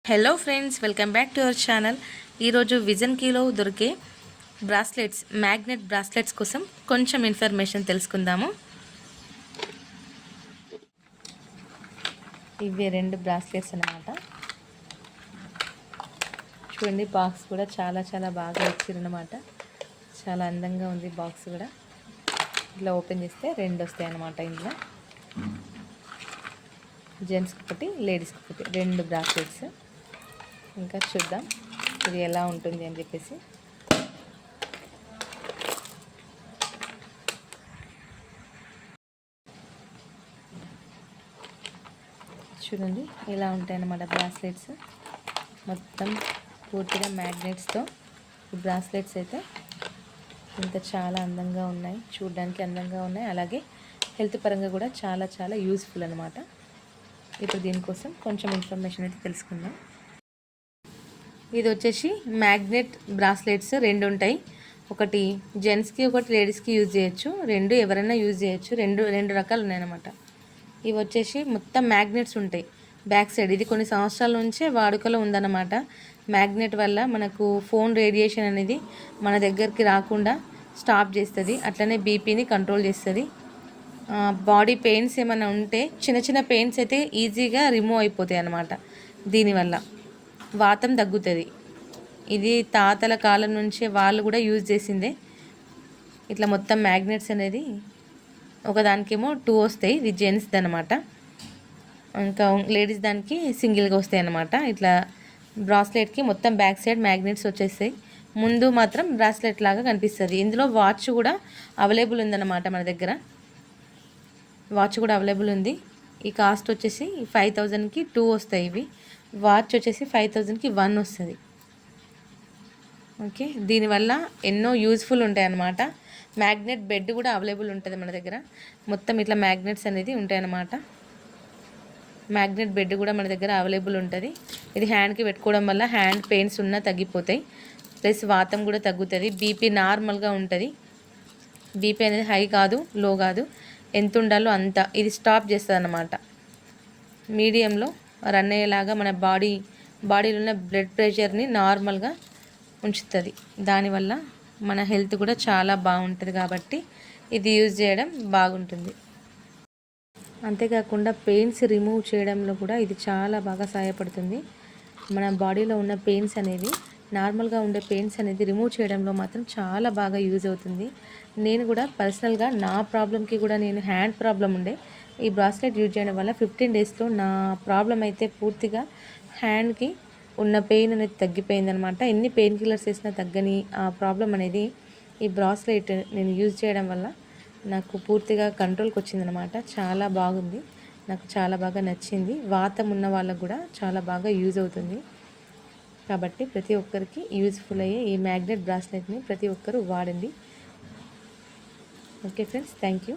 Hello friends, welcome back to our channel. ఈరోజు vision కీలో దొరికే bracelets, magnet bracelets కోసం కొంచెం ఇన్ఫర్మేషన్ తెలుసుకుందాము. ఇవి 2 బ్రాస్లెట్స్ అన్నమాట. చూడండి, బాక్స్ కూడా చాలా బాగా ఇచ్చారన్నమాట. చాలా అందంగా ఉంది బాక్స్ కూడా. ఇట్లా ఓపెన్ చేస్తే 2 వస్తాయి అన్నమాట. ఇందులో జెంట్స్కి ఒకటి, లేడీస్కి ఒకటి, 2 బ్రాస్లెట్స్. ఇంకా చూద్దాం ఇది ఎలా ఉంటుంది అని చెప్పేసి. చూడండి ఇలా ఉంటాయి అన్నమాట బ్రాస్లెట్స్. మొత్తం పూర్తిగా మ్యాగ్నెట్స్తో ఈ బ్రాస్లెట్స్ అయితే ఇంకా చాలా అందంగా ఉన్నాయి, చూడడానికి అందంగా ఉన్నాయి. అలాగే హెల్త్ పరంగా కూడా చాలా యూస్ఫుల్ అనమాట. ఇప్పుడు దీనికోసం కొంచెం ఇన్ఫర్మేషన్ అయితే తెలుసుకుందాం. ఇది వచ్చేసి మ్యాగ్నెట్ బ్రాస్లెట్స్ 2 ఉంటాయి. ఒకటి జెంట్స్కి, ఒకటి లేడీస్కి యూజ్ చేయొచ్చు. 2 ఎవరైనా యూజ్ చేయొచ్చు. రెండు రకాలు ఉన్నాయన్నమాట. ఇవి వచ్చేసి మొత్తం మ్యాగ్నెట్స్ ఉంటాయి బ్యాక్ సైడ్. ఇది కొన్ని సంవత్సరాల నుంచే వాడుకలో ఉందన్నమాట. మ్యాగ్నెట్ వల్ల మనకు ఫోన్ రేడియేషన్ అనేది మన దగ్గరికి రాకుండా స్టాప్ చేస్తుంది. అట్లనే బీపీని కంట్రోల్ చేస్తుంది. బాడీ పెయిన్స్ ఏమైనా ఉంటే చిన్న పెయిన్స్ అయితే ఈజీగా రిమూవ్ అయిపోతాయి అన్నమాట. దీనివల్ల వాతం తగ్గుతుంది. ఇది తాతల కాలం నుంచే వాళ్ళు కూడా యూజ్ చేసిందే. ఇట్లా మొత్తం మ్యాగ్నెట్స్ అనేది ఒకదానికేమో 2 వస్తాయి, ఇది జెంట్స్ది అనమాట. ఇంకా లేడీస్ దానికి సింగిల్గా వస్తాయి అన్నమాట. ఇట్లా బ్రాస్లెట్కి మొత్తం బ్యాక్ సైడ్ మ్యాగ్నెట్స్ వచ్చేస్తాయి. ముందు మాత్రం బ్రాస్లెట్ లాగా కనిపిస్తుంది. ఇందులో వాచ్ కూడా అవైలబుల్ ఉందన్నమాట. మన దగ్గర వాచ్ కూడా అవైలబుల్ ఉంది. ఈ కాస్ట్ వచ్చేసి 5000కి 2 వస్తాయి. ఇవి వాచ్ వచ్చేసి 5000కి 1 వస్తుంది. ఓకే, దీనివల్ల ఎన్నో యూజ్ఫుల్ ఉంటాయి అన్నమాట. మ్యాగ్నెట్ బెడ్ కూడా అవైలబుల్ ఉంటుంది మన దగ్గర. మొత్తం ఇట్లా మ్యాగ్నెట్స్ అనేది ఉంటాయి అన్నమాట. మ్యాగ్నెట్ బెడ్ కూడా మన దగ్గర అవైలబుల్ ఉంటుంది. ఇది హ్యాండ్కి పెట్టుకోవడం వల్ల హ్యాండ్ పెయిన్స్ ఉన్నా తగ్గిపోతాయి. ప్లస్ వాతం కూడా తగ్గుతుంది. బీపీ నార్మల్గా ఉంటుంది. బీపీ అనేది హై కాదు, లో కాదు, ఎంత ఉండాలో అంత ఇది స్టాప్ చేస్తుంది అన్నమాట. మీడియంలో రన్ అయ్యేలాగా మన బాడీలో ఉన్న బ్లడ్ ప్రెషర్ని నార్మల్గా ఉంచుతుంది. దానివల్ల మన హెల్త్ కూడా చాలా బాగుంటుంది. కాబట్టి ఇది యూజ్ చేయడం బాగుంటుంది. అంతేకాకుండా పెయిన్స్ రిమూవ్ చేయడంలో కూడా ఇది చాలా బాగా సహాయపడుతుంది. మన బాడీలో ఉన్న పెయిన్స్ అనేది, నార్మల్గా ఉండే పెయిన్స్ అనేది రిమూవ్ చేయడంలో మాత్రం చాలా బాగా యూజ్ అవుతుంది. నేను కూడా పర్సనల్గా నా ప్రాబ్లంకి కూడా, నేను హ్యాండ్ ప్రాబ్లం ఉండే, ఈ బ్రాస్లెట్ యూజ్ చేయడం వల్ల 15 డేస్లో నా ప్రాబ్లం అయితే పూర్తిగా హ్యాండ్కి ఉన్న పెయిన్ అనేది తగ్గిపోయిందనమాట. ఎన్ని పెయిన్ కిల్లర్స్ వేసినా తగ్గని ఆ ప్రాబ్లం అనేది ఈ బ్రాస్లెట్ నేను యూజ్ చేయడం వల్ల నాకు పూర్తిగా కంట్రోల్కి వచ్చిందనమాట. చాలా బాగుంది, నాకు చాలా బాగా నచ్చింది. వాతం ఉన్న వాళ్ళకు కూడా చాలా బాగా యూజ్ అవుతుంది. కాబట్టి ప్రతి ఒక్కరికి యూజ్ఫుల్ అయ్యే ఈ మ్యాగ్నెట్ బ్రాస్లెట్ని ప్రతి ఒక్కరు వాడండి. Okay friends, thank you.